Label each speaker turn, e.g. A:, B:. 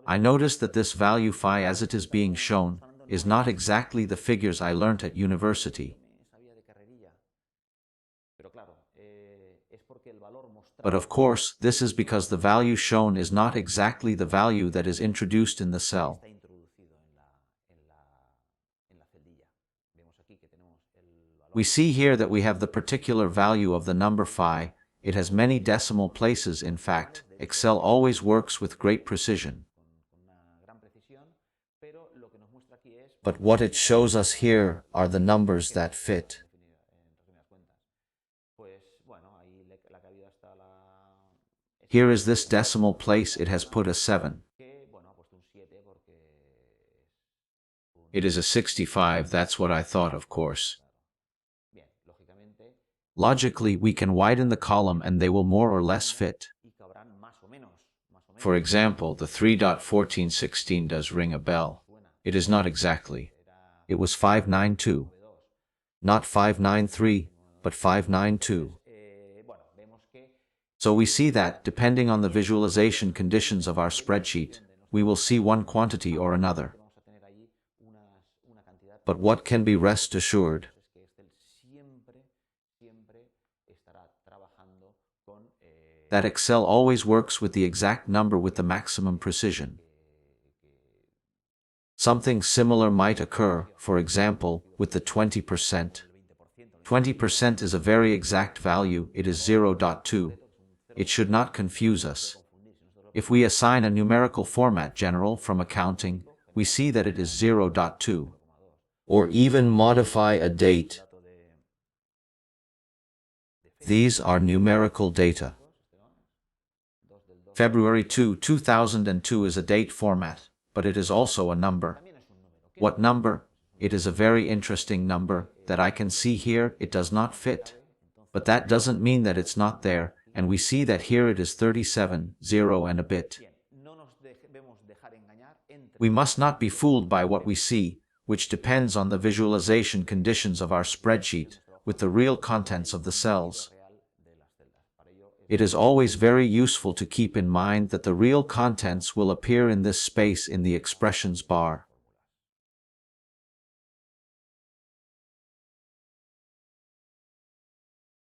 A: I notice that this value phi as it is being shown is not exactly the figures I learnt at university. But of course, this is because the value shown is not exactly the value that is introduced in the cell. We see here that we have the particular value of the number phi. It has many decimal places. In fact, Excel always works with great precision. But what it shows us here are the numbers that fit. Here is this decimal place, it has put a 7. It is a 65, that's what I thought, of course. Logically, we can widen the column and they will more or less fit. For example, the 3.1416 does ring a bell. It is not exactly. It was 592. Not 593, but 592. So we see that, depending on the visualization conditions of our spreadsheet, we will see one quantity or another. But what can be rest assured? That Excel always works with the exact number with the maximum precision. Something similar might occur, for example, with the 20%. 20% is a very exact value, it is 0.2. It should not confuse us. If we assign a numerical format general from accounting, we see that it is 0.2. Or even modify a date. These are numerical data. February 2, 2002 is a date format, but it is also a number. What number? It is a very interesting number that I can see here. It does not fit. But that doesn't mean that it's not there, and we see that here it is 37, 0 and a bit. We must not be fooled by what we see, which depends on the visualization conditions of our spreadsheet, with the real contents of the cells. It is always very useful to keep in mind that the real contents will appear in this space in the expressions bar.